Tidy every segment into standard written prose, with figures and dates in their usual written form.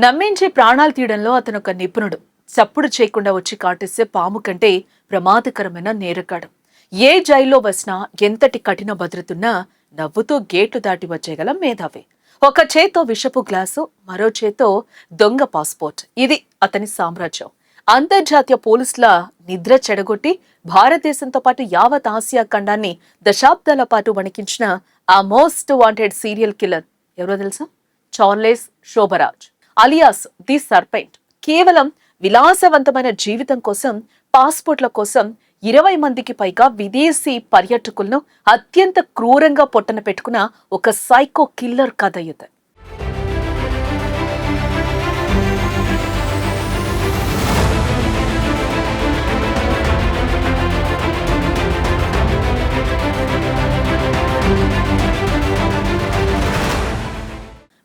నమ్మించి ప్రాణాలు తీయడంలో అతను ఒక నిపుణుడు. చప్పుడు చేయకుండా వచ్చి కాటేసే పాము కంటే ప్రమాదకరమైన నేరగాడు. ఏ జైల్లో వసినా ఎంతటి కఠిన భద్రతున్నా నవ్వుతూ గేట్లు దాటి వచ్చేగల మేధావి. ఒక చేతో విషపు గ్లాసు, మరో చేతో దొంగ పాస్పోర్ట్. ఇది అతని సామ్రాజ్యం. అంతర్జాతీయ పోలీసుల నిద్ర చెడగొట్టి భారతదేశంతో పాటు యావత్ ఆసియా ఖండాన్ని దశాబ్దాల పాటు వణికించిన ఆ మోస్ట్ వాంటెడ్ సీరియల్ కిల్లర్ ఎవరో తెలుసా? Charles Sobhraj alias the serpent. కేవలం విలాసవంతమైన జీవితం కోసం, పాస్పోర్ట్ల కోసం 20 మందికి పైగా విదేశీ పర్యాటకులను అత్యంత క్రూరంగా పొట్టన పెట్టుకున్న ఒక సైకో కిల్లర్ కథ ఇది.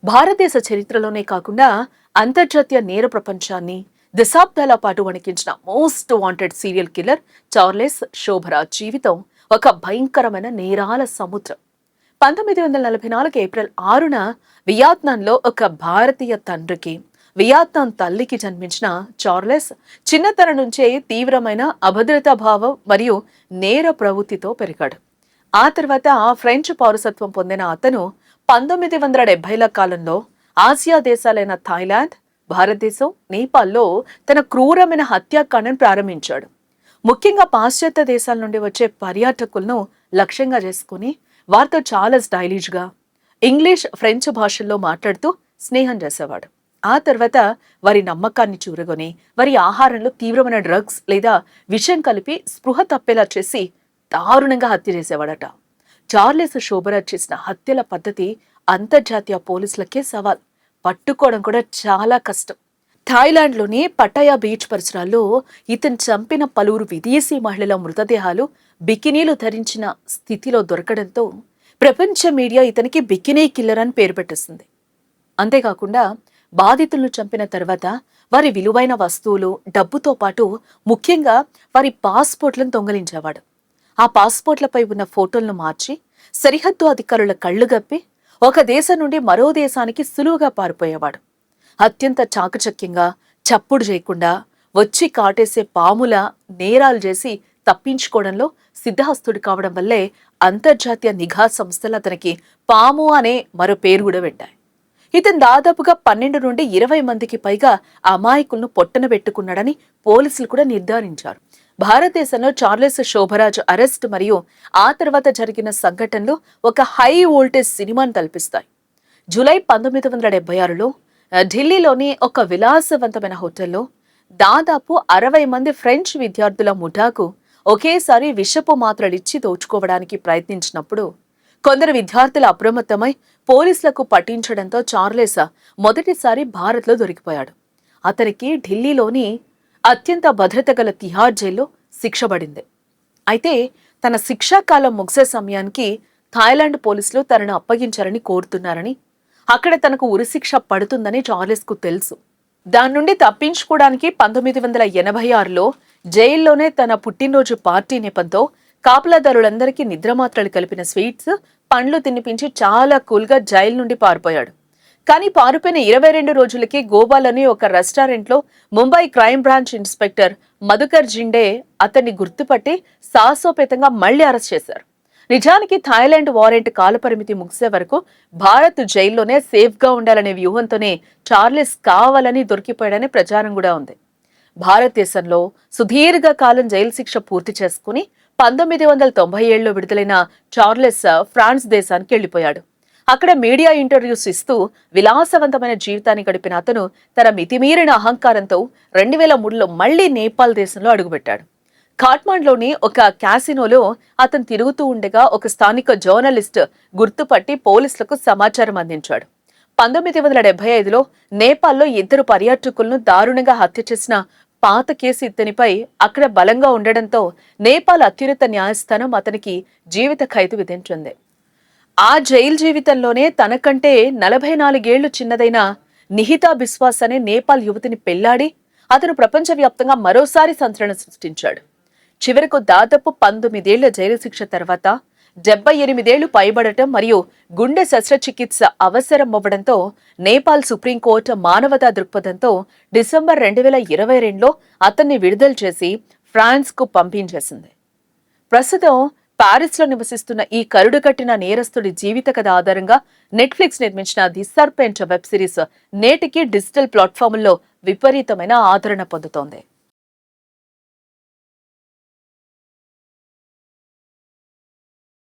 భారతదేశ చరిత్రలోనే కాకుండా అంతర్జాతీయ నేర ప్రపంచాన్ని దశాబ్దాల పాటు వణికించిన most wanted serial killer Charles Sobhraj జీవితం ఒక భయంకరమైన నేరాల సముద్రం. 1944 ఏప్రిల్ 6న వియత్నాంలో ఒక భారతీయ తండ్రికి, వియత్నాం తల్లికి జన్మించిన చార్లెస్ చిన్నతనం నుంచే తీవ్రమైన అభద్రతా భావం మరియు నేర ప్రవృత్తితో పెరిగాడు. ఆ తర్వాత ఫ్రెంచ్ పౌరసత్వం పొందిన అతను 1970ల కాలంలో ఆసియా దేశాలైన థాయిలాండ్, భారతదేశం, నేపాల్లో తన క్రూరమైన హత్యాకాండను ప్రారంభించాడు. ముఖ్యంగా పాశ్చాత్య దేశాల నుండి వచ్చే పర్యాటకులను లక్ష్యంగా చేసుకుని వారితో చాలా స్టైలిష్గా ఇంగ్లీష్, ఫ్రెంచ్ భాషల్లో మాట్లాడుతూ స్నేహం చేసేవాడు. ఆ తర్వాత వారి నమ్మకాన్ని చూరగొని వారి ఆహారంలో తీవ్రమైన డ్రగ్స్ లేదా విషం కలిపి స్పృహ తప్పేలా చేసి దారుణంగా హత్య చేసేవాడట. చార్లెస్ షోబరాజ్ చేసిన హత్యల పద్ధతి అంతర్జాతీయ పోలీసులకే సవాల్. పట్టుకోవడం కూడా చాలా కష్టం. థాయిలాండ్లోని పటాయా బీచ్ పరిసరాల్లో ఇతను చంపిన పలువురు విదేశీ మహిళల మృతదేహాలు బికినీలు ధరించిన స్థితిలో దొరకడంతో ప్రపంచ మీడియా ఇతనికి బికినీ కిల్లర్ అని పేరు పెట్టేసింది. అంతేకాకుండా బాధితులను చంపిన తర్వాత వారి విలువైన వస్తువులు, డబ్బుతో పాటు ముఖ్యంగా వారి పాస్పోర్ట్లను దొంగలించేవాడు. ఆ పాస్పోర్ట్లపై ఉన్న ఫోటోలను మార్చి సరిహద్దు అధికారుల కళ్లు గప్పి ఒక దేశం నుండి మరో దేశానికి సులువుగా పారిపోయేవాడు. అత్యంత చాకచక్యంగా, చప్పుడు చేయకుండా వచ్చి కాటేసే పాముల నేరాలు చేసి తప్పించుకోవడంలో సిద్ధహస్తుడు కావడం వల్లే అంతర్జాతీయ నిఘా సంస్థలు అతనికి పాము అనే మరో పేరు కూడా పెట్టాయి. ఇతను దాదాపుగా 12 నుండి 20 మందికి పైగా అమాయకులను పొట్టన పెట్టుకున్నాడని పోలీసులు కూడా నిర్ధారించారు. భారతదేశంలో చార్లెస్ షోబరాజ్ అరెస్ట్ మరియు ఆ తర్వాత జరిగిన సంఘటనలు ఒక హై వోల్టేజ్ సినిమాను తలపిస్తాయి. జూలై 1976లో ఢిల్లీలోని ఒక విలాసవంతమైన హోటల్లో దాదాపు 60 మంది ఫ్రెంచ్ విద్యార్థుల ముఠాకు ఒకేసారి విషపు మాత్రలిచ్చి దోచుకోవడానికి ప్రయత్నించినప్పుడు కొందరు విద్యార్థులు అప్రమత్తమై పోలీసులకు పట్టించడంతో చార్లెస్ మొదటిసారి భారత్లో దొరికిపోయాడు. అతనికి ఢిల్లీలోని అత్యంత భద్రత గల తిహార్ జైల్లో శిక్ష పడింది. అయితే తన శిక్షాకాలం ముగిసే సమయానికి థాయిలాండ్ పోలీసులు తనను అప్పగించారని కోరుతున్నారని, అక్కడ తనకు ఉరిశిక్ష పడుతుందని చార్లెస్కు తెలుసు. దాని నుండి తప్పించుకోవడానికి 1986లో జైల్లోనే తన పుట్టినరోజు పార్టీ నెపంతో కాపలాదారులందరికీ నిద్రమాత్రలు కలిపిన స్వీట్స్, పండ్లు తినిపించి చాలా కూల్గా జైలు నుండి పారిపోయాడు. కానీ పారిపోయిన 22 రోజులకి గోవాలోని ఒక రెస్టారెంట్లో Mumbai crime branch inspector Madhukar Zende అతన్ని గుర్తుపట్టి సాహసోపేతంగా మళ్లీ అరెస్ట్ చేశారు. నిజానికి థాయిలాండ్ వారెంట్ కాలపరిమితి ముగిసే వరకు భారత్ జైల్లోనే సేఫ్గా ఉండాలనే వ్యూహంతోనే చార్లెస్ కావాలని దొరికిపోయాడనే ప్రచారం కూడా ఉంది. భారతదేశంలో సుదీర్ఘ కాలం జైలు శిక్ష పూర్తి చేసుకుని 1997లో విడుదలైన చార్లెస్ ఫ్రాన్స్ దేశానికి వెళ్లిపోయాడు. అక్కడ మీడియా ఇంటర్వ్యూస్ ఇస్తూ విలాసవంతమైన జీవితాన్ని గడిపిన అతను తన మితిమీరిన అహంకారంతో 2003లో మళ్లీ నేపాల్ దేశంలో అడుగుపెట్టాడు. ఖాట్మాండ్లోని ఒక క్యాసినోలో అతను తిరుగుతూ ఉండగా ఒక స్థానిక జర్నలిస్ట్ గుర్తుపట్టి పోలీసులకు సమాచారం అందించాడు. 1975లో నేపాల్లో 2 పర్యాటకులను దారుణంగా హత్య చేసిన పాత కేసు ఇతనిపై అక్కడ బలంగా ఉండడంతో నేపాల్ అత్యున్నత న్యాయస్థానం అతనికి జీవిత ఖైదు విధించింది. ఆ జైలు జీవితంలోనే తనకంటే 44 ఏళ్లు చిన్నదైన నిహితా బిస్వాస్ అనే నేపాల్ యువతిని పెళ్లాడి అతను ప్రపంచవ్యాప్తంగా మరోసారి సంచలనం సృష్టించాడు. చివరకు దాదాపు 19 ఏళ్ల జైలు శిక్ష తర్వాత 78 పైబడటం మరియు గుండె శస్త్రచికిత్స అవసరం అవ్వడంతో నేపాల్ సుప్రీంకోర్టు మానవతా దృక్పథంతో డిసెంబర్ 2022లో అతన్ని విడుదల చేసి ఫ్రాన్స్కు పంపించేసింది. ప్రస్తుతం పారిస్లో నివసిస్తున్న ఈ కరుడుగట్టిన నేరస్తుడి జీవిత కథ ఆధారంగా నెట్ఫ్లిక్స్ నిర్మించిన ది సర్పెంట్ వెబ్ సిరీస్ నేటికి డిజిటల్ ప్లాట్ఫామ్ల్లో విపరీతమైన ఆదరణ పొందుతోంది.